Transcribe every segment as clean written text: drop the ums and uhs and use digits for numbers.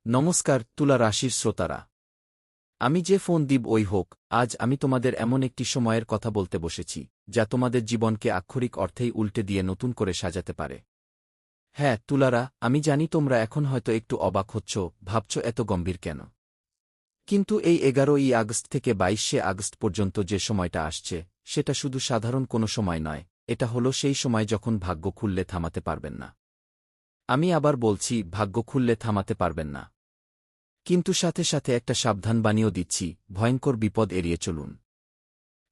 নমস্কার তুলা রাশির শ্রোতারা। আমি যে ফোন দিব ওই হোক, আজ আমি তোমাদের এমন একটি সময়ের কথা বলতে বসেছি যা তোমাদের জীবনকে আক্ষরিক অর্থেই উল্টে দিয়ে নতুন করে সাজাতে পারে। হ্যাঁ তুলারা, আমি জানি তোমরা এখন হয়তো একটু অবাক হচ্ছ, ভাবছ এত গম্ভীর কেন। কিন্তু এই 11ই আগস্ট থেকে 22শে আগস্ট পর্যন্ত যে সময়টা আসছে সেটা শুধু সাধারণ কোনো সময় নয়, এটা হলো সেই সময় যখন ভাগ্য খুললে থামাতে পারবেন না। আমি আবার বলছি, ভাগ্য খুললে থামাতে পারবেন না। কিন্তু সাথে সাথে একটা সাবধানবাণীও দিচ্ছি, ভয়ঙ্কর বিপদ এড়িয়ে চলুন।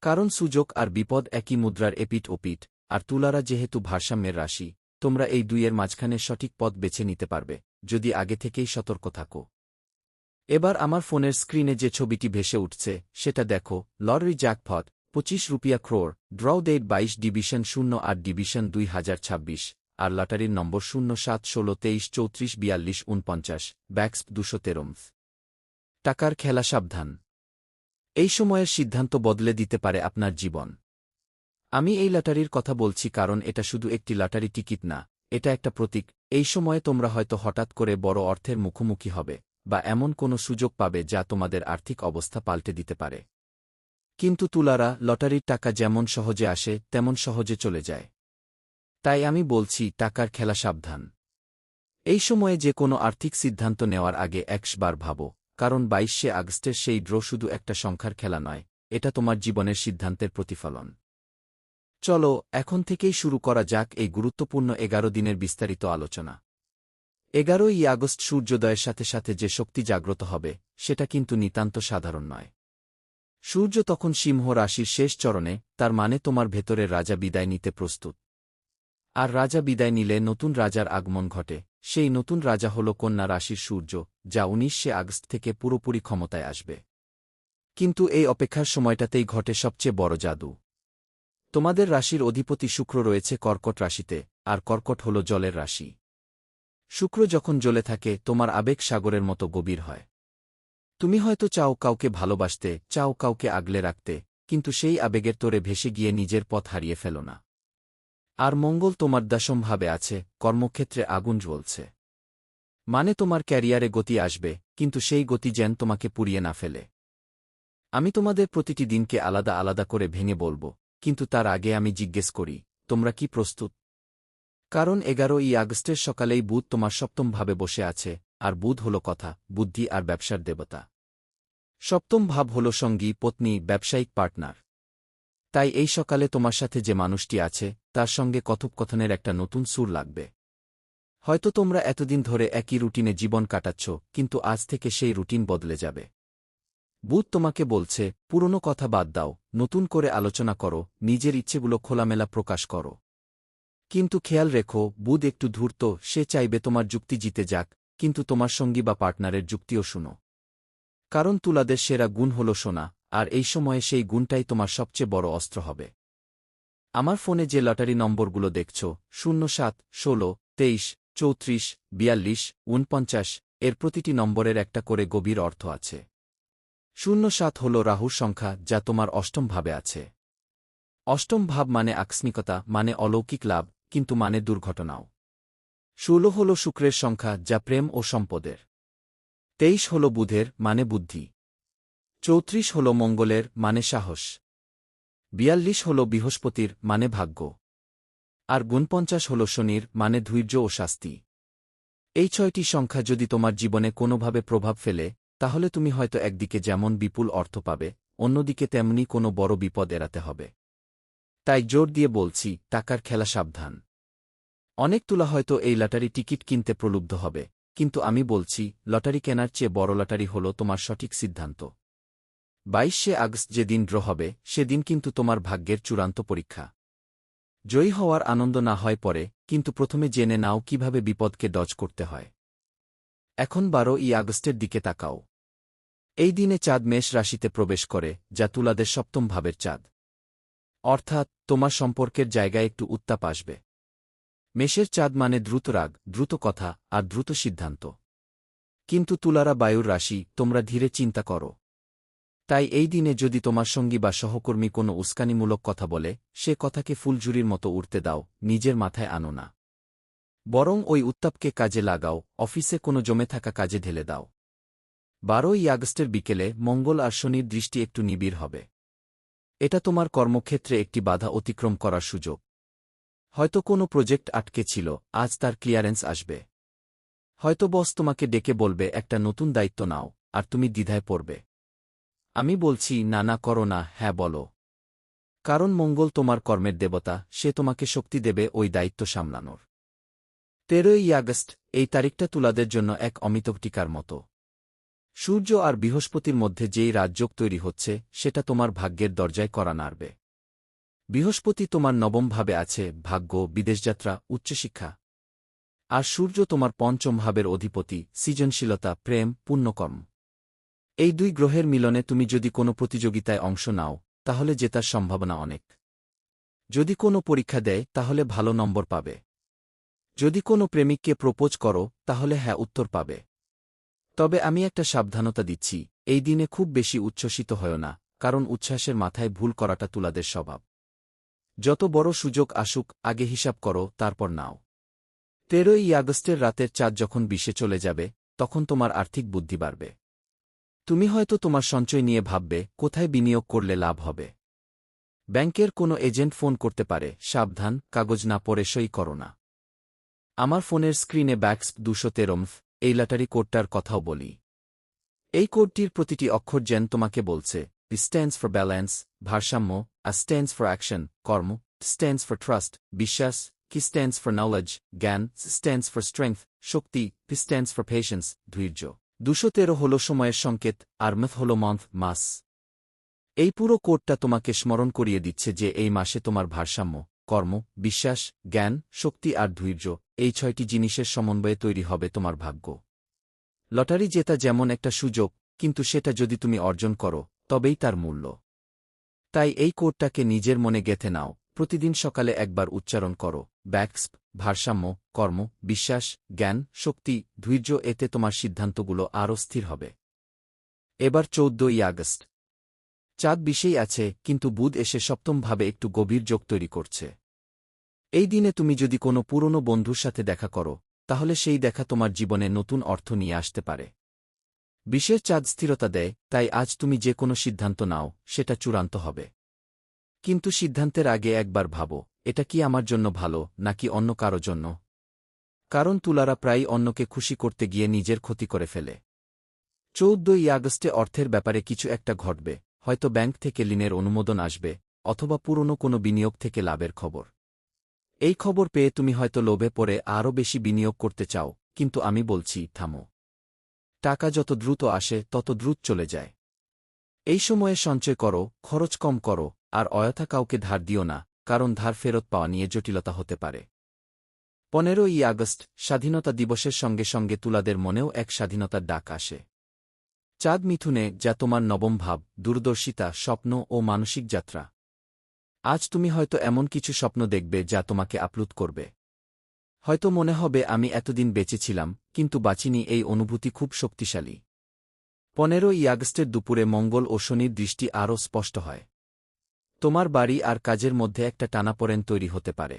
কারণ সুযোগ আর বিপদ একই মুদ্রার এপিঠ ওপিঠ, আর তুলারা যেহেতু ভারসাম্যের রাশি, তোমরা এই দুইয়ের মাঝখানে সঠিক পথ বেছে নিতে পারবে যদি আগে থেকেই সতর্ক থাকো। এবার আমার ফোনের স্ক্রিনে যে ছবিটি ভেসে উঠছে সেটা দেখো, লটারি জ্যাকপট 25 রুপিয়া crore, draw date 22 division 08 division 2026, আর লটারির নম্বর 07 16 23 34 42 49, ব্যাক্স 213। টাকার খেলা সাবধান। এই সময়ের সিদ্ধান্ত বদলে দিতে পারে আপনার জীবন। আমি এই লটারির কথা বলছি কারণ এটা শুধু একটি লটারি টিকিট না, এটা একটা প্রতীক। এই সময়ে তোমরা হয়তো হঠাৎ করে বড় অর্থের মুখোমুখি হবে, বা এমন কোনো সুযোগ পাবে যা তোমাদের আর্থিক অবস্থা পাল্টে দিতে পারে। কিন্তু তুলারা, লটারির টাকা যেমন সহজে আসে তেমন সহজে চলে যায়। তাই আমি বলছি, টাকার খেলা সাবধান। এই সময়ে যে কোনো আর্থিক সিদ্ধান্ত নেওয়ার আগে 100 বার ভাবো, কারণ 22শে আগস্টের সেই ড্র শুধু একটা সংখ্যার খেলা নয়, এটা তোমার জীবনের সিদ্ধান্তের প্রতিফলন। চলো এখন থেকেই শুরু করা যাক এই গুরুত্বপূর্ণ 11 দিনের বিস্তারিত আলোচনা। 11ই আগস্ট সূর্যোদয়ের সাথে সাথে যে শক্তি জাগ্রত হবে সেটা কিন্তু নিতান্ত সাধারণ নয়। সূর্য তখন সিংহ রাশির শেষ চরণে, তার মানে তোমার ভেতরের রাজা বিদায় নিতে প্রস্তুত। আর রাজা বিদায় নিলে নতুন রাজার আগমন ঘটে। সেই নতুন রাজা হল কন্যা রাশির সূর্য, যা 19শে আগস্ট থেকে পুরোপুরি ক্ষমতায় আসবে। কিন্তু এই অপেক্ষার সময়টাতেই ঘটে সবচেয়ে বড় জাদু। তোমাদের রাশির অধিপতি শুক্র রয়েছে কর্কট রাশিতে, আর কর্কট হল জলের রাশি। শুক্র যখন জ্বলে থাকে তোমার আবেগ সাগরের মতো গভীর হয়। তুমি হয়তো চাও কাউকে ভালোবাসতে, চাও কাউকে আগলে রাখতে, কিন্তু সেই আবেগের তোরে ভেসে গিয়ে নিজের পথ হারিয়ে ফেল না। আর মঙ্গল তোমার দশমভাবে আছে, কর্মক্ষেত্রে আগুন জ্বলছে। মানে তোমার ক্যারিয়ারে গতি আসবে, কিন্তু সেই গতি যেন তোমাকে পুড়িয়ে না ফেলে। আমি তোমাদের প্রতিটি দিনকে আলাদা আলাদা করে ভেঙে বলবো, কিন্তু তার আগে আমি জিজ্ঞেস করি, তোমরা কি প্রস্তুত? কারণ 11ই আগস্টের সকালেই বুধ তোমার সপ্তমভাবে বসে আছে, আর বুধ হল কথা, বুদ্ধি আর ব্যবসার দেবতা। সপ্তম ভাব হল সঙ্গী, পত্নী, ব্যবসায়িক পার্টনার। তাই এই সকালে তোমার সাথে যে মানুষটি আছে তার সঙ্গে কথোপকথনের একটা নতুন সুর লাগবে। হয়তো তোমরা এতদিন ধরে একই রুটিনে জীবন কাটাচ্ছ, কিন্তু আজ থেকে সেই রুটিন বদলে যাবে। বুধ তোমাকে বলছে, পুরনো কথা বাদ দাও, নতুন করে আলোচনা করো, নিজের ইচ্ছেগুলো খোলামেলা প্রকাশ করো। কিন্তু খেয়াল রেখো, বুধ একটু ধূর্ত, সে চাইবে তোমার যুক্তি জিতে যাক, কিন্তু তোমার সঙ্গী বা পার্টনারের যুক্তিও শুনো। কারণ তুলাদের সেরা গুণ হল শোনা, আর এই সময়ে সেই গুণটাই তোমার সবচেয়ে বড় অস্ত্র হবে। আমার ফোনে যে লটারি নম্বরগুলো দেখছ, 07 16 23 34 42 49, এর প্রতিটি নম্বরের একটা করে গভীর অর্থ আছে। 07 হল রাহুর সংখ্যা, যা তোমার অষ্টম ভাবে আছে। অষ্টম ভাব মানে আকস্মিকতা, মানে অলৌকিক লাভ, কিন্তু মানে দুর্ঘটনাও। 16 হল শুক্রের সংখ্যা, যা প্রেম ও সম্পদের। 23 হল বুধের, মানে বুদ্ধি। 34 হল মঙ্গলের, মানে সাহস। 42 হল বৃহস্পতির, মানে ভাগ্য। আর 49 হল শনির, মানে ধৈর্য ও শাস্তি। এই 6টি সংখ্যা যদি তোমার জীবনে কোনোভাবে প্রভাব ফেলে, তাহলে তুমি হয়তো একদিকে যেমন বিপুল অর্থ পাবে, অন্যদিকে তেমনি কোনো বড় বিপদ এড়াতে হবে। তাই জোর দিয়ে বলছি, টাকার খেলা সাবধান। অনেক তুলা হয়তো এই লটারি টিকিট কিনতে প্রলুব্ধ হবে, কিন্তু আমি বলছি, লটারি কেনার চেয়ে বড় লটারি হল তোমার সঠিক সিদ্ধান্ত। 22শে আগস্ট যেদিন ড্র হবে সেদিন কিন্তু তোমার ভাগ্যের চূড়ান্ত পরীক্ষা। জয়ী হওয়ার আনন্দ না হয় পরে, কিন্তু প্রথমে জেনে নাও কিভাবে বিপদকে ডজ করতে হয়। এখন 12ই আগস্টের দিকে তাকাও। এই দিনে চাঁদ মেষ রাশিতে প্রবেশ করে, যা তুলাদের সপ্তম ভাবের চাঁদ। অর্থাৎ তোমার সম্পর্কের জায়গায় একটু উত্তাপ আসবে। মেষের চাঁদ মানে দ্রুত রাগ, দ্রুত কথা আর দ্রুত সিদ্ধান্ত। কিন্তু তুলারা বায়ুর রাশি, তোমরা ধীরে চিন্তা করো। তাই এই দিনে যদি তোমার সঙ্গী বা সহকর্মী কোনো উস্কানিমূলক কথা বলে, সে কথাকে ফুলঝুরির মতো উড়তে দাও, নিজের মাথায় আনো না। বরং ওই উত্তাপকে কাজে লাগাও, অফিসে কোনো জমে থাকা কাজে ঢেলে দাও। 12ই আগস্টের বিকেলে মঙ্গল আর শনির দৃষ্টি একটু নিবিড় হবে। এটা তোমার কর্মক্ষেত্রে একটি বাধা অতিক্রম করার সুযোগ। হয়তো কোনো প্রজেক্ট আটকে ছিল, আজ তার ক্লিয়ারেন্স আসবে। হয়তো বস তোমাকে ডেকে বলবে একটা নতুন দায়িত্ব নাও, আর তুমি দ্বিধায় পড়বে। আমি বলছি না, না করো না, হ্যাঁ বলো। কারণ মঙ্গল তোমার কর্মের দেবতা, সে তোমাকে শক্তি দেবে ওই দায়িত্ব সামলানোর। 13ই আগস্ট, এই তারিখটা তুলাদের জন্য এক অমিত টিকার মতো। সূর্য আর বৃহস্পতির মধ্যে যেই রাজযোগ তৈরি হচ্ছে, সেটা তোমার ভাগ্যের দরজায় কড়া নাড়বে। বৃহস্পতি তোমার নবম ভাবে আছে, ভাগ্য, বিদেশযাত্রা, উচ্চশিক্ষা। আর সূর্য তোমার পঞ্চম ভাবের অধিপতি, সৃজনশীলতা, প্রেম, পুণ্যকর্ম। এই দুই গ্রহের মিলনে তুমি যদি কোনো প্রতিযোগিতায় অংশ নাও, তাহলে জেতার সম্ভাবনা অনেক। যদি কোনো পরীক্ষা দেয়, তাহলে ভালো নম্বর পাবে। যদি কোনো প্রেমিককে প্রপোজ করো, তাহলে হ্যাঁ উত্তর পাবে। তবে আমি একটা সাবধানতা দিচ্ছি, এই দিনে খুব বেশি উচ্ছ্বসিত হয়ো না, কারণ উচ্ছ্বাসের মাথায় ভুল করাটা তুলাদের স্বভাব। যত বড় সুযোগ আসুক, আগে হিসাব করো, তারপর নাও। 13ই আগস্টের রাতের চাঁদ যখন 20-এ চলে যাবে, তখন তোমার আর্থিক বুদ্ধি বাড়বে। তুমি হয়তো তোমার সঞ্চয় নিয়ে ভাববে, কোথায় বিনিয়োগ করলে লাভ হবে। ব্যাংকের কোনো এজেন্ট ফোন করতে পারে, সাবধান, কাগজ না পড়ে সই করো না। আমার ফোনের স্ক্রিনে ব্যাক্স 213 এই লটারি কোডটার কথাও বলি। এই কোডটির প্রতিটি অক্ষর যেন তোমাকে বলছে, পি স্ট্যান্ডস ফর ব্যালেন্স, ভারসাম্য, আ স্ট্যান্ডস ফর অ্যাকশন, কর্ম, স্ট্যান্ডস ফর ট্রাস্ট, বিশ্বাস, কি স্ট্যান্ডস ফর নলেজ, জ্ঞান, stands for strength, Shakti, P stands for patience, ধৈর্য। 213 হল সময়ের সংকেত, আর মথ হল মান্থ, মাস। এই পুরো কোডটা তোমাকে স্মরণ করিয়ে দিচ্ছে যে এই মাসে তোমার ভারসাম্য, কর্ম, বিশ্বাস, জ্ঞান, শক্তি আর ধৈর্য, এই 6টি জিনিসের সমন্বয়ে তৈরি হবে তোমার ভাগ্য। লটারি জেতা যেমন একটা সুযোগ, কিন্তু সেটা যদি তুমি অর্জন করো, তবেই তার মূল্য। তাই এই কোডটাকে নিজের মনে গেঁথে নাও, প্রতিদিন সকালে একবার উচ্চারণ করো, ব্যাক্স, ভারসাম্য, কর্ম, বিশ্বাস, জ্ঞান, শক্তি, ধৈর্য। এতে তোমার সিদ্ধান্তগুলো আরও স্থির হবে। এবার 14ই আগস্ট। চাঁদ 20-এই আছে, কিন্তু বুধ এসে সপ্তমভাবে একটু গভীর যোগ তৈরি করছে। এই দিনে তুমি যদি কোনো পুরনো বন্ধুর সাথে দেখা করো, তাহলে সেই দেখা তোমার জীবনে নতুন অর্থ নিয়ে আসতে পারে। 20-এর চাঁদ স্থিরতা দেয়, তাই আজ তুমি যে কোনো সিদ্ধান্ত নাও, সেটা চূড়ান্ত হবে। কিন্তু সিদ্ধান্তের আগে একবার ভাবো, এটা কি আমার জন্য ভালো, নাকি অন্য কারো জন্য? কারণ তুলারা প্রায়ই অন্যকে খুশি করতে গিয়ে নিজের ক্ষতি করে ফেলে। 14ই আগস্টে অর্থের ব্যাপারে কিছু একটা ঘটবে, হয়তো ব্যাংক থেকে ঋণের অনুমোদন আসবে, অথবা পুরনো কোনো বিনিয়োগ থেকে লাভের খবর। এই খবর পেয়ে তুমি হয়তো লোভে পড়ে আরও বেশি বিনিয়োগ করতে চাও, কিন্তু আমি বলছি, থামো। টাকা যত দ্রুত আসে তত দ্রুত চলে যায়। এই সময়ে সঞ্চয় করো, খরচ কম করো, আর অযথা কাউকে ধার দিও না, কারণ ধার ফেরত পাওয়া নিয়ে জটিলতা হতে পারে। 15ই আগস্ট, স্বাধীনতা দিবসের সঙ্গে সঙ্গে তুলাদের মনেও এক স্বাধীনতার ডাক আসে। চাঁদ মিথুনে, যা তোমার নবম ভাব, দূরদর্শিতা, স্বপ্ন ও মানসিক যাত্রা। আজ তুমি হয়তো এমন কিছু স্বপ্ন দেখবে যা তোমাকে আপ্লুত করবে। হয়তো মনে হবে আমি এতদিন বেঁচে ছিলাম, কিন্তু বাঁচিনি। এই অনুভূতি খুব শক্তিশালী। 15ই আগস্টের দুপুরে মঙ্গল ও শনির দৃষ্টি আরও স্পষ্ট হয়। তোমার বাড়ি আর কাজের মধ্যে একটা টানাপোড়েন তৈরি হতে পারে।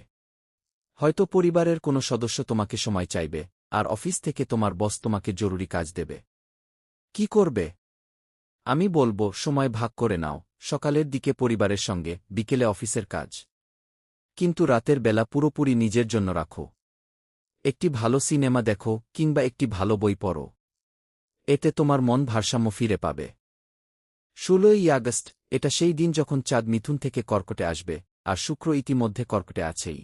হয়তো পরিবারের কোনো সদস্য তোমাকে সময় চাইবে, আর অফিস থেকে তোমার বস তোমাকে জরুরি কাজ দেবে। কি করবে? আমি বলবো, সময় ভাগ করে নাও, সকালের দিকে পরিবারের সঙ্গে, বিকেলে অফিসের কাজ। কিন্তু রাতের বেলা পুরোপুরি নিজের জন্য রাখো। একটি ভালো সিনেমা দেখো, কিংবা একটি ভালো বই পড়ো। এতে তোমার মন ভারসাম্য ফিরে পাবে। 16ই আগস্ট, এটা সেই দিন যখন চাঁদ মিথুন থেকে কর্কটে আসবে, আর শুক্র ইতিমধ্যে কর্কটে আছেই।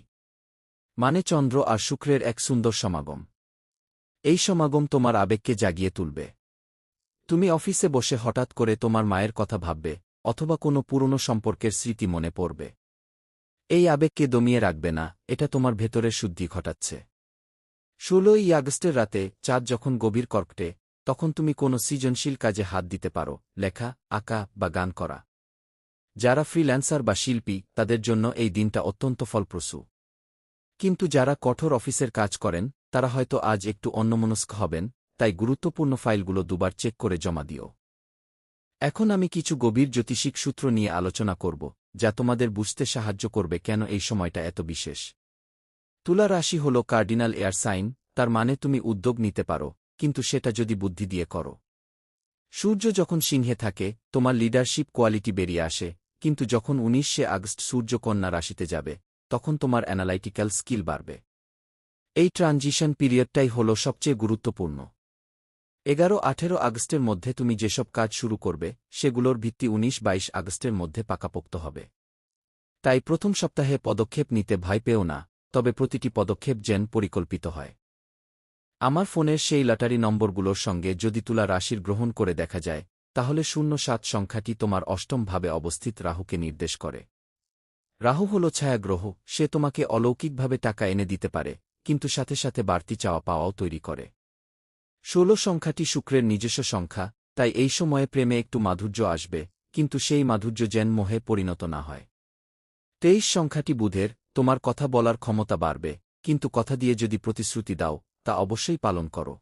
মানে চন্দ্র আর শুক্রের এক সুন্দর সমাগম। এই সমাগম তোমার আবেগকে জাগিয়ে তুলবে। তুমি অফিসে বসে হঠাৎ করে তোমার মায়ের কথা ভাববে, অথবা কোনো পুরনো সম্পর্কের স্মৃতি মনে পড়বে। এই আবেগকে দমিয়ে রাখবে না, এটা তোমার ভেতরের শুদ্ধি ঘটাচ্ছে। 16ই আগস্টের রাতে চাঁদ যখন গভীর কর্কটে, তখন তুমি কোনো সৃজনশীল কাজে হাত দিতে পারো, লেখা, আঁকা বা গান করা। যারা ফ্রিল্যান্সার বা শিল্পী, তাদের জন্য এই দিনটা অত্যন্ত ফলপ্রসূ। কিন্তু যারা কঠোর অফিসের কাজ করেন, তারা হয়তো আজ একটু অন্যমনস্ক হবেন, তাই গুরুত্বপূর্ণ ফাইলগুলো দুবার চেক করে জমা দিও। এখন আমি কিছু গভীর জ্যোতিষিক সূত্র নিয়ে আলোচনা করব, যা তোমাদের বুঝতে সাহায্য করবে কেন এই সময়টা এত বিশেষ। তুলা রাশি হল কার্ডিনাল এয়ার সাইন, তার মানে তুমি উদ্যোগ নিতে পারো, কিন্তু সেটা যদি বুদ্ধি দিয়ে করো। সূর্য যখন সিংহে থাকে তোমার লিডারশিপ কোয়ালিটি বেরিয়ে আসে, কিন্তু যখন 19শে আগস্ট সূর্য কন্যা রাশিতে যাবে তখন তোমার অ্যানালাইটিক্যাল স্কিল বাড়বে। এই ট্রানজিশন পিরিয়ডটাই হল সবচেয়ে গুরুত্বপূর্ণ। 11-18 আগস্টের মধ্যে তুমি যেসব কাজ শুরু করবে সেগুলোর ভিত্তি 19-22 আগস্টের মধ্যে পাকাপোক্ত হবে। তাই প্রথম সপ্তাহে পদক্ষেপ নিতে ভয় পেও না, তবে প্রতিটি পদক্ষেপ যেন পরিকল্পিত হয়। আমার ফোনের সেই লটারি নম্বরগুলোর সঙ্গে যদি তুলা রাশির গ্রহণ করে দেখা যায়, তাহলে 07 সংখ্যাটি তোমার অষ্টম ভাবে অবস্থিত রাহুকে নির্দেশ করে। রাহু হল ছায়াগ্রহ, সে তোমাকে অলৌকিকভাবে টাকা এনে দিতে পারে, কিন্তু সাথে সাথে বাড়তি চাওয়া পাওয়াও তৈরি করে। 16 সংখ্যাটি শুক্রের নিজস্ব সংখ্যা, তাই এই সময়ে প্রেমে একটু মাধুর্য আসবে, কিন্তু সেই মাধুর্য যেন মোহে পরিণত না হয়। 23 সংখ্যাটি বুধের, তোমার কথা বলার ক্ষমতা বাড়বে, কিন্তু কথা দিয়ে যদি প্রতিশ্রুতি দাও তা অবশ্যই পালন করো।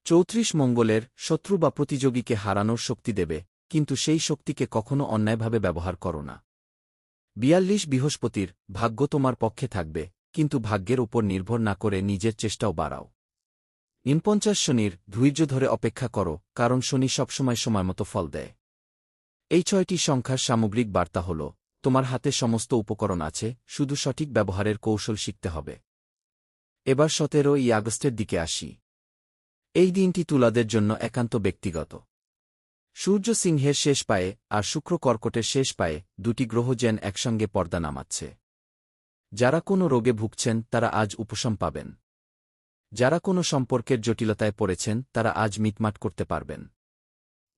34 মঙ্গলের, শত্রু বা প্রতিযোগীকে হারানোর শক্তি দেবে, কিন্তু সেই শক্তিকে কখনো অন্যায়ভাবে ব্যবহার করো না। 42 বৃহস্পতির, ভাগ্য তোমার পক্ষে থাকবে, কিন্তু ভাগ্যের উপর নির্ভর না করে নিজের চেষ্টাও বাড়াও। 49 শনির, ধৈর্য ধরে অপেক্ষা করো, কারণ শনি সবসময় সময়মতো ফল দেয়। এই 6টি সংখ্যার সামগ্রিক বার্তা হল, তোমার হাতে সমস্ত উপকরণ আছে, শুধু সঠিক ব্যবহারের কৌশল শিখতে হবে। এবার 17ই আগস্টের দিকে আসি। এই দিনটি তুলাদের জন্য একান্ত ব্যক্তিগত। সূর্য সিংহের শেষ পায়ে আর শুক্র কর্কটের শেষ পায়ে, দুটি গ্রহ যেন একসঙ্গে পর্দা নামাচ্ছে। যারা কোনো রোগে ভুগছেন তারা আজ উপশম পাবেন। যারা কোনো সম্পর্কের জটিলতায় পড়েছেন তারা আজ মিটমাট করতে পারবেন।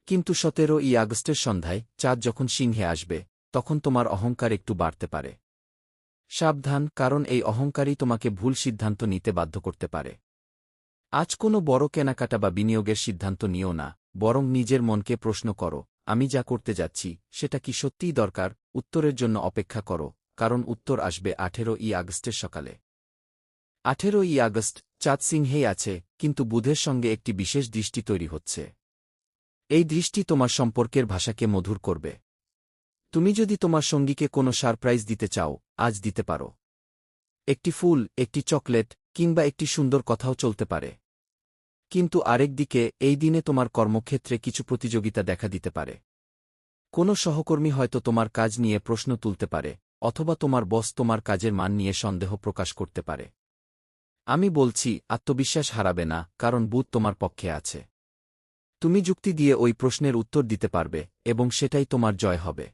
কিন্তু 17ই আগস্টের সন্ধ্যায় চাঁদ যখন সিংহে আসবে তখন তোমার অহংকার একটু বাড়তে পারে। সাবধান, কারণ এই অহংকারই তোমাকে ভুল সিদ্ধান্ত নিতে বাধ্য করতে পারে। আজ কোনো বড় কেনাকাটা বা বিনিয়োগের সিদ্ধান্ত নিও না, বরং নিজের মনকে প্রশ্ন করো, আমি যা করতে যাচ্ছি সেটা কি সত্যিই দরকার। উত্তরের জন্য অপেক্ষা করো, কারণ উত্তর আসবে 18ই আগস্টের সকালে। 18ই আগস্ট চাঁদ সিংহেই আছে, কিন্তু বুধের সঙ্গে একটি বিশেষ দৃষ্টি তৈরি হচ্ছে। এই দৃষ্টি তোমার সম্পর্কের ভাষাকে মধুর করবে। তুমি যদি তোমার সঙ্গীকে কোনো সারপ্রাইজ দিতে চাও, আজ দিতে পারো। একটি ফুল, একটি চকলেট, কিংবা একটি সুন্দর কথাও চলতে পারে। কিন্তু আরেকদিকে এই দিনে তোমার কর্মক্ষেত্রে কিছু প্রতিযোগিতা দেখা দিতে পারে। কোনো সহকর্মী হয়তো তোমার কাজ নিয়ে প্রশ্ন তুলতে পারে, অথবা তোমার বস তোমার কাজের মান নিয়ে সন্দেহ প্রকাশ করতে পারে। আমি বলছি, আত্মবিশ্বাস হারাবে না, কারণ বুধ তোমার পক্ষে আছে। তুমি যুক্তি দিয়ে ওই প্রশ্নের উত্তর দিতে পারবে, এবং সেটাই তোমার জয় হবে।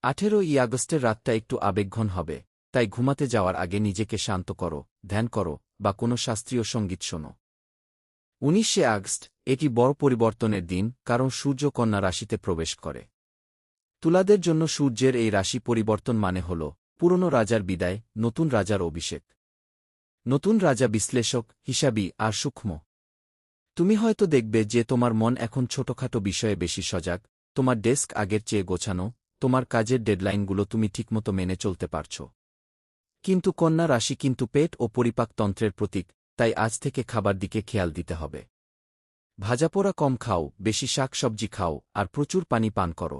18ই আগস্টের রাতটা একটু আবেগঘন হবে, তাই ঘুমাতে যাওয়ার আগে নিজেকে শান্ত করো, ধ্যান করো, বা কোনো শাস্ত্রীয় সঙ্গীত শোনো। 19শে আগস্ট, এটি বড় পরিবর্তনের দিন, কারণ সূর্য কন্যা রাশিতে প্রবেশ করে। তুলাদের জন্য সূর্যের এই রাশি পরিবর্তন মানে হল পুরনো রাজার বিদায়, নতুন রাজার অভিষেক। নতুন রাজা বিশ্লেষক, হিসাবী আর সূক্ষ্ম। তুমি হয়তো দেখবে যে তোমার মন এখন ছোটখাটো বিষয়ে বেশি সজাগ, তোমার ডেস্ক আগের চেয়ে গোছানো, তোমার কাজের ডেডলাইনগুলো তুমি ঠিকমতো মেনে চলতে পারছ। কিন্তু কন্যা রাশি কিন্তু পেট ও পরিপাকতন্ত্রের প্রতীক, তাই আজ থেকে খাবার দিকে খেয়াল দিতে হবে। ভাজাপোড়া কম খাও, বেশি শাক সবজি খাও, আর প্রচুর পানি পান করো।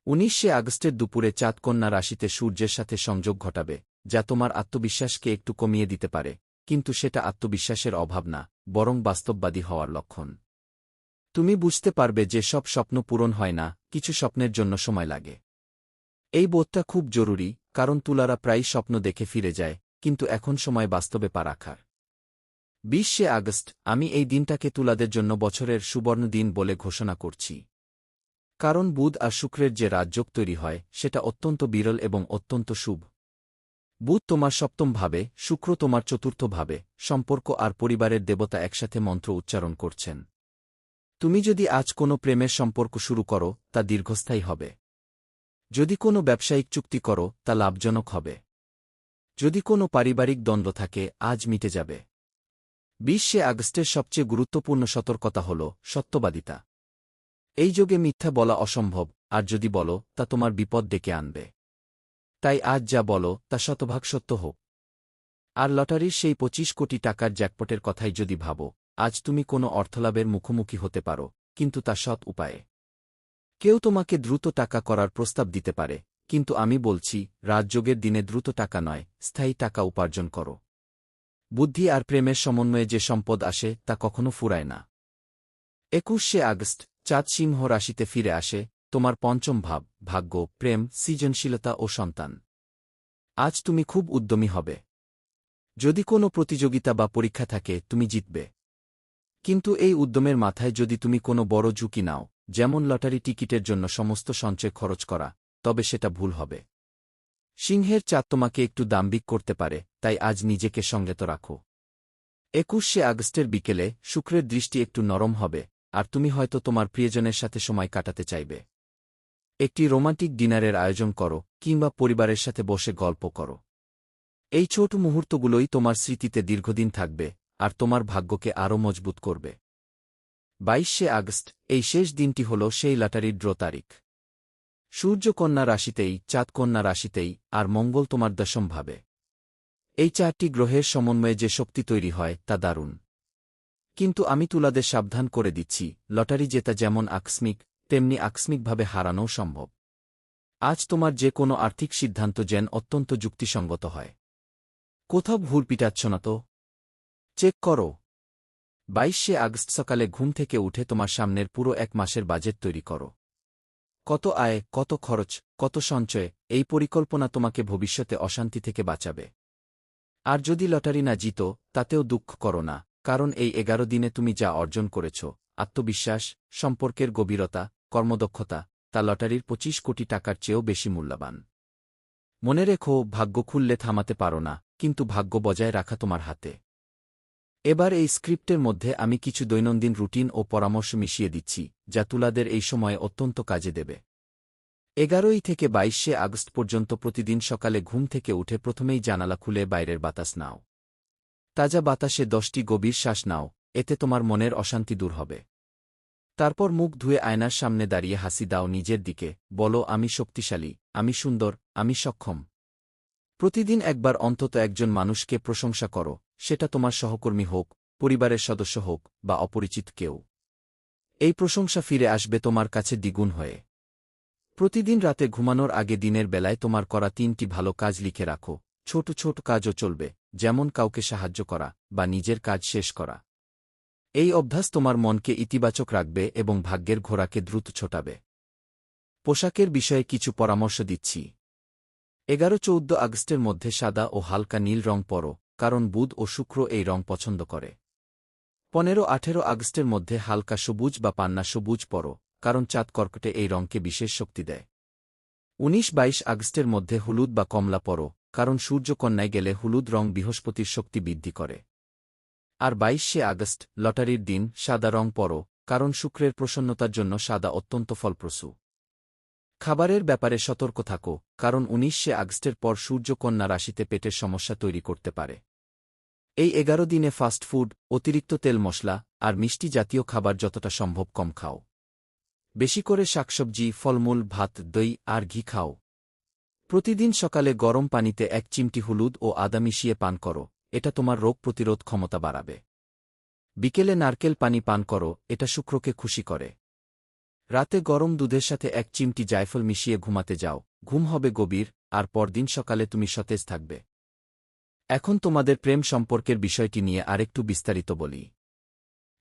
19শে আগস্টের দুপুরে চাঁদ কন্যা রাশিতে সূর্যের সাথে সংযোগ ঘটাবে, যা তোমার আত্মবিশ্বাসকে একটু কমিয়ে দিতে পারে, কিন্তু সেটা আত্মবিশ্বাসের অভাব না, বরং বাস্তববাদী হওয়ার লক্ষণ। তুমি বুঝতে পারবে যে সব স্বপ্ন পূরণ হয় না, কিছু স্বপ্নের জন্য সময় লাগে। এই বোধটা খুব জরুরি, কারণ তুলারা প্রায়ই স্বপ্ন দেখে ফিরে যায়, কিন্তু এখন সময় বাস্তবে পা রাখার। 20শে আগস্ট, আমি এই দিনটাকে তুলাদের জন্য বছরের সুবর্ণ দিন বলে ঘোষণা করছি। কারণ বুধ আর শুক্রের যে রাজযোগ তৈরি হয় সেটা অত্যন্ত বিরল এবং অত্যন্ত শুভ। বুধ তোমার সপ্তম ভাবে, শুক্র তোমার চতুর্থ ভাবে, সম্পর্ক আর পরিবারের দেবতা একসাথে মন্ত্র উচ্চারণ করছেন। তুমি যদি আজ কোনো প্রেমের সম্পর্ক শুরু করো তা দীর্ঘস্থায়ী হবে। যদি কোনো ব্যবসায়িক চুক্তি করো তা লাভজনক হবে। যদি কোনো পারিবারিক দ্বন্দ্ব থাকে আজ মিটে যাবে। 20শে আগস্টের সবচেয়ে গুরুত্বপূর্ণ সতর্কতা হল সত্যবাদিতা। এই যোগে মিথ্যা বলা অসম্ভব, আর যদি বলো তা তোমার বিপদ ডেকে আনবে। তাই আজ যা বলো তা শতভাগ সত্য হোক। আর লটারির সেই 25 কোটি টাকার জ্যাকপটের কথাই যদি ভাবো, আজ তুমি কোনো অর্থলাভের মুখোমুখি হতে পারো, কিন্তু তা সৎ উপায়ে। কেউ তোমাকে দ্রুত টাকা করার প্রস্তাব দিতে পারে, কিন্তু আমি বলছি, রাজযোগের দিনে দ্রুত টাকা নয়, স্থায়ী টাকা উপার্জন করো। বুদ্ধি আর প্রেমের সমন্বয়ে যে সম্পদ আসে তা কখনো ফুরায় না। 21শে আগস্ট, চাঁদ সিংহ রাশিতে ফিরে আসে, তোমার পঞ্চম ভাব, ভাগ্য, প্রেম, সৃজনশীলতা ও সন্তান। আজ তুমি খুব উদ্যমী হবে। যদি কোনো প্রতিযোগিতা বা পরীক্ষা থাকে তুমি জিতবে। কিন্তু এই উদ্যমের মাথায় যদি তুমি কোনো বড় ঝুঁকি নাও, যেমন লটারি টিকিটের জন্য সমস্ত সঞ্চয় খরচ করা, তবে সেটা ভুল হবে। সিংহের চাঁদ তোমাকে একটু দাম্ভিক করতে পারে, তাই আজ নিজেকে সংযত রাখো। 21শে আগস্টের বিকেলে শুক্রের দৃষ্টি একটু নরম হবে, আর তুমি হয়তো তোমার প্রিয়জনের সাথে সময় কাটাতে চাইবে। একটি রোমান্টিক ডিনারের আয়োজন করো, কিংবা পরিবারের সাথে বসে গল্প করো। এই ছোট মুহূর্তগুলোই তোমার স্মৃতিতে দীর্ঘদিন থাকবে, আর তোমার ভাগ্যকে আরও মজবুত করবে। 22শে আগস্ট, এই শেষ দিনটি হল সেই লটারির ড্র তারিখ। সূর্য কন্যা রাশিতেই, চাঁদ কন্যা রাশিতেই, আর মঙ্গল তোমার দশম ভাবে। এই 4টি গ্রহের সমন্বয়ে যে শক্তি তৈরি হয় তা দারুণ। কিন্তু আমি তুলাদের সাবধান করে দিচ্ছি, লটারি জেতা যেমন আকস্মিক, তেমনি আকস্মিকভাবে হারানোও সম্ভব। আজ তোমার যে কোনো আর্থিক সিদ্ধান্ত যেন অত্যন্ত যুক্তিসঙ্গত হয়। কোথাও ভুল পিটাচ্ছ না তো? চেক করো। 22শে আগস্ট সকালে ঘুম থেকে উঠে তোমার সামনের পুরো এক মাসের বাজেট তৈরি করো। কত আয়, কত খরচ, কত সঞ্চয়, এই পরিকল্পনা তোমাকে ভবিষ্যতে অশান্তি থেকে বাঁচাবে। আর যদি লটারি না জিত, তাতেও দুঃখ করো না, কারণ এই 11 দিনে তুমি যা অর্জন করেছ, আত্মবিশ্বাস, সম্পর্কের গভীরতা, কর্মদক্ষতা, তা লটারির 25 কোটি টাকার চেয়েও বেশি মূল্যবান। মনে রেখো, ভাগ্য খুললে থামাতে পারো না, কিন্তু ভাগ্য বজায় রাখা তোমার হাতে। এবার এই স্ক্রিপ্টের মধ্যে আমি কিছু দৈনন্দিন রুটিন ও পরামর্শ মিশিয়ে দিচ্ছি, যা তুলাদের এই সময়ে অত্যন্ত কাজে দেবে। 11 থেকে 22শে আগস্ট পর্যন্ত প্রতিদিন সকালে ঘুম থেকে উঠে প্রথমেই জানালা খুলে বাইরের বাতাস নাও। তাজা বাতাসে 10টি গভীর শ্বাস নাও, এতে তোমার মনের অশান্তি দূর হবে। তারপর মুখ ধুয়ে আয়নার সামনে দাঁড়িয়ে হাসি দাও নিজের দিকে, বলো আমি শক্তিশালী, আমি সুন্দর, আমি সক্ষম। প্রতিদিন একবার অন্তত একজন মানুষকে প্রশংসা করো, সেটা তোমার সহকর্মী হোক, পরিবারের সদস্য হোক, বা অপরিচিত কেউ। এই প্রশংসা ফিরে আসবে তোমার কাছে দ্বিগুণ হয়ে। প্রতিদিন রাতে ঘুমানোর আগে দিনের বেলায় তোমার করা 3টি ভালো কাজ লিখে রাখো। ছোট ছোট কাজও চলবে, যেমন কাউকে সাহায্য করা বা নিজের কাজ শেষ করা। এই অভ্যাস তোমার মনকে ইতিবাচক রাখবে এবং ভাগ্যের ঘোড়াকে দ্রুত ছোটাবে। পোশাকের বিষয়ে কিছু পরামর্শ দিচ্ছি। 11-14 আগস্টের মধ্যে সাদা ও হালকা নীল রং পরো, কারণ বুধ ও শুক্র এই রং পছন্দ করে। 15-18 আগস্টের মধ্যে হালকা সবুজ বা পান্না সবুজ পরো, কারণ চাঁদ কর্কটে এই রঙকে বিশেষ শক্তি দেয়। 19-22 আগস্টের মধ্যে হলুদ বা কমলা পরো, কারণ সূর্য কন্যায় গেলে হলুদ রং বৃহস্পতির শক্তি বৃদ্ধি করে। আর 22শে আগস্ট, লটারির দিন, সাদা রং পরো, কারণ শুক্রের প্রসন্নতার জন্য সাদা অত্যন্ত ফলপ্রসূ। খাবারের ব্যাপারে সতর্ক থাকো, কারণ 19শে আগস্টের পর সূর্য কন্যা রাশিতে পেটের সমস্যা তৈরি করতে পারে। এই 11 দিনে ফাস্ট ফুড, অতিরিক্ত তেল মশলা আর মিষ্টি জাতীয় খাবার যতটা সম্ভব কম খাও। বেশি করে শাকসবজি, ফলমূল, ভাত, দই আর ঘি খাও। প্রতিদিন সকালে গরম পানিতে 1 চিমটি হলুদ ও আদা মিশিয়ে পান করো, এটা তোমার রোগ প্রতিরোধ ক্ষমতা বাড়াবে। বিকেলে নারকেল পানি পান করো, এটা শুক্রকে খুশি করে। রাতে গরম দুধের সাথে 1 চিমটি জায়ফল মিশিয়ে ঘুমাতে যাও, ঘুম হবে গভীর, আর পরদিন সকালে তুমি সতেজ থাকবে। এখন তোমাদের প্রেম সম্পর্কের বিষয়টি নিয়ে আরেকটু বিস্তারিত বলি।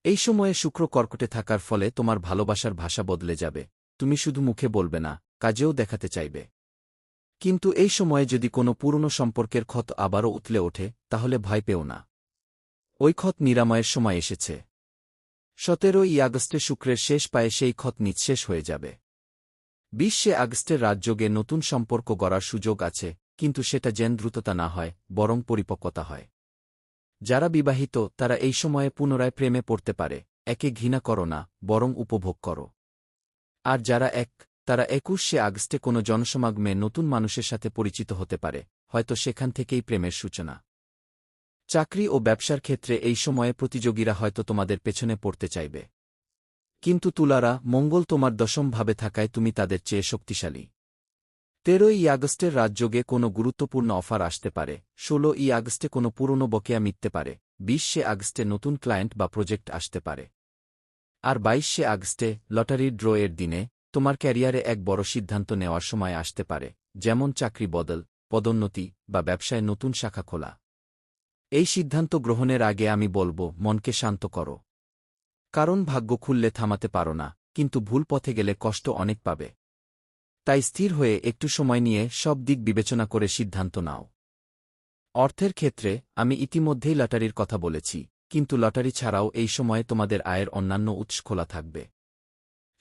এই সময়ে শুক্র কর্কটে থাকার ফলে তোমার ভালোবাসার ভাষা বদলে যাবে, তুমি শুধু মুখে বলবে না, কাজেও দেখাতে চাইবে। কিন্তু এই সময়ে যদি কোনো পুরনো সম্পর্কের ক্ষত আবারও উতলে ওঠে, তাহলে ভয় পেও না। ওই ক্ষত নিরাময়ের সময় এসেছে। 17ই আগস্টে শুক্রের শেষ পায়ে সেই ক্ষত নিঃশেষ হয়ে যাবে। 20শে আগস্টের রাজযোগে নতুন সম্পর্ক গড়ার সুযোগ আছে, কিন্তু সেটা যেন দ্রুততা না হয়, বরং পরিপক্কতা হয়। যারা বিবাহিত তারা এই সময়ে পুনরায় প্রেমে পড়তে পারে, একে ঘৃণা করো না, বরং উপভোগ করো। আর যারা তারা 21শে আগস্টে কোনো জনসমাগমে নতুন মানুষের সাথে পরিচিত হতে পারে, হয়তো সেখান থেকেই প্রেমের সূচনা। চাকরি ও ব্যবসার ক্ষেত্রে এই সময়ে প্রতিযোগীরা হয়তো তোমাদের পেছনে পড়তে চাইবে। কিন্তু তুলারা, মঙ্গল তোমার দশম ভাবে থাকায় তুমি তাদের চেয়ে শক্তিশালী। 13ই আগস্টের রাজযোগে কোনো গুরুত্বপূর্ণ অফার আসতে পারে, 16ই আগস্টে কোনো পুরনো বকেয়া মিটতে পারে, 20শে আগস্টে নতুন ক্লায়েন্ট বা প্রজেক্ট আসতে পারে। আর 22শে আগস্টে, লটারির ড্র এর দিনে, তোমার ক্যারিয়ারে এক বড় সিদ্ধান্ত নেওয়ার সময় আসতে পারে, যেমন চাকরি বদল, পদোন্নতি বা ব্যবসায় নতুন শাখা খোলা। এই সিদ্ধান্ত গ্রহণের আগে আমি বলবো, মনকে শান্ত করো। কারণ ভাগ্য খুললে থামাতে পারো না, কিন্তু ভুল পথে গেলে কষ্ট অনেক পাবে। তাই স্থির হয়ে একটু সময় নিয়ে সব দিক বিবেচনা করে সিদ্ধান্ত নাও। অর্থের ক্ষেত্রে আমি ইতিমধ্যেই লটারির কথা বলেছি, কিন্তু লটারি ছাড়াও এই সময়ে তোমাদের আয়ের অন্যান্য উৎস খোলা থাকবে।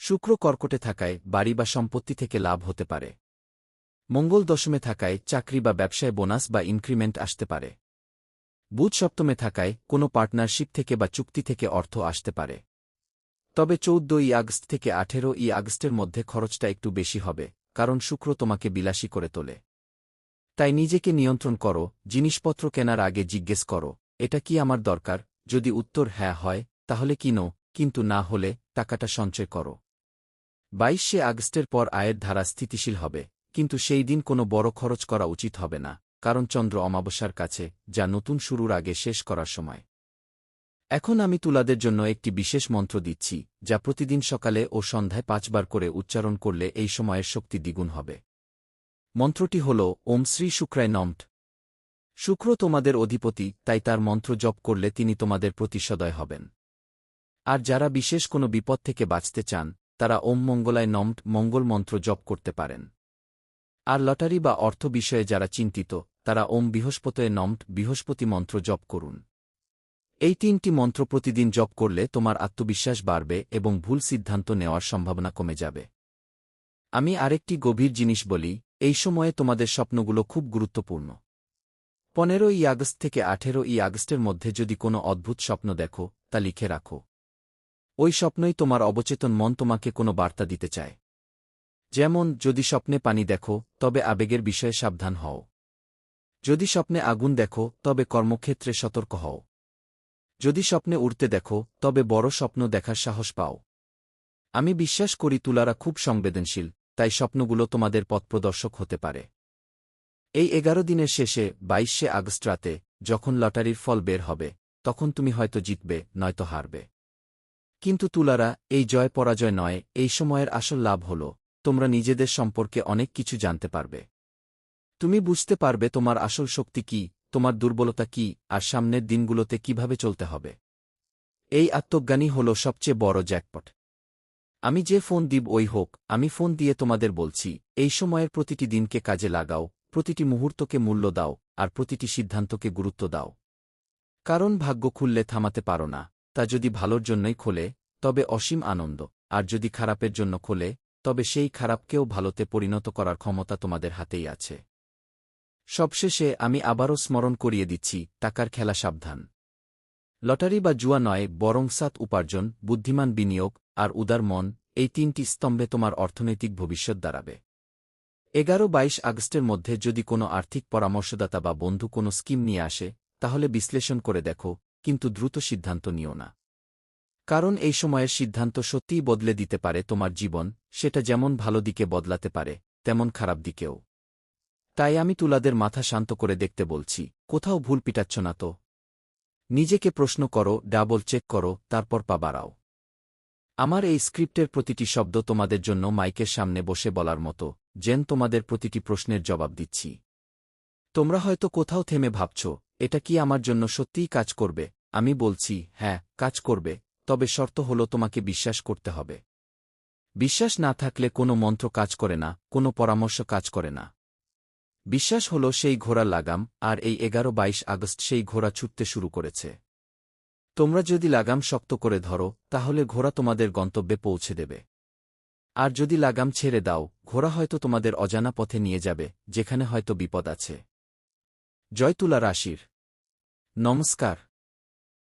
শুক্র কর্কটে থাকায় বাড়ি বা সম্পত্তি থেকে লাভ হতে পারে। মঙ্গল দশমে থাকায় চাকরি বা ব্যবসায় বোনাস বা ইনক্রিমেন্ট আসতে পারে। বুধ সপ্তমে থাকায় কোনো পার্টনারশিপ থেকে বা চুক্তি থেকে অর্থ আসতে পারে। তবে 14ই আগস্ট থেকে 18ই আগস্টের মধ্যে খরচটা একটু বেশি হবে, কারণ শুক্র তোমাকে বিলাসী করে তোলে। তাই নিজেকে নিয়ন্ত্রণ করো, জিনিসপত্র কেনার আগে জিজ্ঞেস করো, এটা কি আমার দরকার? যদি উত্তর হ্যাঁ হয়, তাহলে কিনো, কিন্তু না হলে টাকাটা সঞ্চয় করো। 22শে আগস্টের পর আয়ের ধারা স্থিতিশীল হবে, কিন্তু সেই দিন কোনো বড় খরচ করা উচিত হবে না, কারণ চন্দ্র অমাবস্যার কাছে, যা নতুন শুরুর আগে শেষ করার সময়। এখন আমি তুলাদের জন্য একটি বিশেষ মন্ত্র দিচ্ছি, যা প্রতিদিন সকালে ও সন্ধ্যায় 5 বার করে উচ্চারণ করলে এই সময়ের শক্তি দ্বিগুণ হবে। মন্ত্রটি হল ওম শ্রী শুক্রায় নমঃ। শুক্র তোমাদের অধিপতি, তাই তার মন্ত্র জপ করলে তিনি তোমাদের প্রতি সদয় হবেন। আর যারা বিশেষ কোনো বিপদ থেকে বাঁচতে চান, তারা ওম মঙ্গলায় নমঃ মঙ্গল মন্ত্র জপ করতে পারেন। আর লটারি বা অর্থ বিষয়ে যারা চিন্তিত, তারা ওম বৃহস্পতয়ে নমঃ বৃহস্পতি মন্ত্র জপ করুন। এই 3টি মন্ত্র প্রতিদিন জপ করলে তোমার আত্মবিশ্বাস বাড়বে এবং ভুল সিদ্ধান্ত নেওয়ার সম্ভাবনা কমে যাবে। আমি আরেকটি গভীর জিনিস বলি, এই সময়ে তোমাদের স্বপ্নগুলো খুব গুরুত্বপূর্ণ। 15ই আগস্ট থেকে 18ই আগস্টের মধ্যে যদি কোনো অদ্ভুত স্বপ্ন দেখো, তা লিখে রাখো। ওই স্বপ্নই তোমার অবচেতন মন তোমাকে কোনো বার্তা দিতে চায়। যেমন, যদি স্বপ্নে পানি দেখো, তবে আবেগের বিষয়ে সাবধান হও। যদি স্বপ্নে আগুন দেখো, তবে কর্মক্ষেত্রে সতর্ক হও। যদি স্বপ্নে উড়তে দেখো, তবে বড় স্বপ্ন দেখার সাহস পাও। আমি বিশ্বাস করি তুলারা খুব সংবেদনশীল, তাই স্বপ্নগুলো তোমাদের পথপ্রদর্শক হতে পারে। এই 11 দিনের শেষে 22শে আগস্ট রাতে, যখন লটারির ফল বের হবে, তখন তুমি হয়তো জিতবে, নয়তো হারবে। কিন্তু তুলারা, এই জয় পরাজয় নয়, এই সময়ের আসল লাভ হল, তোমরা নিজেদের সম্পর্কে অনেক কিছু জানতে পারবে। তুমি বুঝতে পারবে তোমার আসল শক্তি কি, তোমার দুর্বলতা কি, আর সামনের দিনগুলোতে কিভাবে চলতে হবে। এই আত্মজ্ঞানী হল সবচেয়ে বড় জ্যাকপট। আমি যে ফোন দিব ওই হোক, আমি ফোন দিয়ে তোমাদের বলছি, এই সময়ের প্রতিটি দিনকে কাজে লাগাও, প্রতিটি মুহূর্তকে মূল্য দাও, আর প্রতিটি সিদ্ধান্তকে গুরুত্ব দাও। কারণ ভাগ্য খুললে থামাতে পারো না, তা যদি ভালোর জন্যই খোলে, তবে অসীম আনন্দ, আর যদি খারাপের জন্য খোলে, তবে সেই খারাপকেও ভালোতে পরিণত করার ক্ষমতা তোমাদের হাতেই আছে। সবশেষে আমি আবারও স্মরণ করিয়ে দিচ্ছি, টাকার খেলা সাবধান। লটারি বা জুয়া নয়, বরং সাত উপার্জন, বুদ্ধিমান বিনিয়োগ, আর উদার মন, এই 3টি স্তম্ভে তোমার অর্থনৈতিক ভবিষ্যৎ দাঁড়াবে। 11-22 আগস্টের মধ্যে যদি কোনো আর্থিক পরামর্শদাতা বা বন্ধু কোনো স্কিম নিয়ে আসে, তাহলে বিশ্লেষণ করে দেখো, কিন্তু দ্রুত সিদ্ধান্ত নিও না। কারণ এই সময়ের সিদ্ধান্ত সত্যিই বদলে দিতে পারে তোমার জীবন, সেটা যেমন ভালো দিকে বদলাতে পারে, তেমন খারাপ দিকেও। তাই আমি তুলাদের মাথা শান্ত করে দেখতে বলছি, কোথাও ভুল পিটাচ্ছ না তো? নিজেকে প্রশ্ন করো, ডাবল চেক করো, তারপর পা বাড়াও। আমার এই স্ক্রিপ্টের প্রতিটি শব্দ তোমাদের জন্য মাইকের সামনে বসে বলার মতো, যেন তোমাদের প্রতিটি প্রশ্নের জবাব দিচ্ছি। তোমরা হয়তো কোথাও থেমে ভাবছ, এটা কি আমার জন্য সত্যিই কাজ করবে? আমি বলছি, হ্যাঁ, কাজ করবে, তবে শর্ত হল তোমাকে বিশ্বাস করতে হবে। বিশ্বাস না থাকলে কোনো মন্ত্র কাজ করে না, কোনো পরামর্শ কাজ করে না। বিশ্বাস হল সেই ঘোড়ার লাগাম, আর এই 11-22 আগস্ট সেই ঘোড়া ছুটতে শুরু করেছে। তোমরা যদি লাগাম শক্ত করে ধরো, তাহলে ঘোড়া তোমাদের গন্তব্যে পৌঁছে দেবে। আর যদি লাগাম ছেড়ে দাও, ঘোড়া হয়তো তোমাদের অজানা পথে নিয়ে যাবে, যেখানে হয়তো বিপদ আছে। জয় তুলা রাশির। নমস্কার।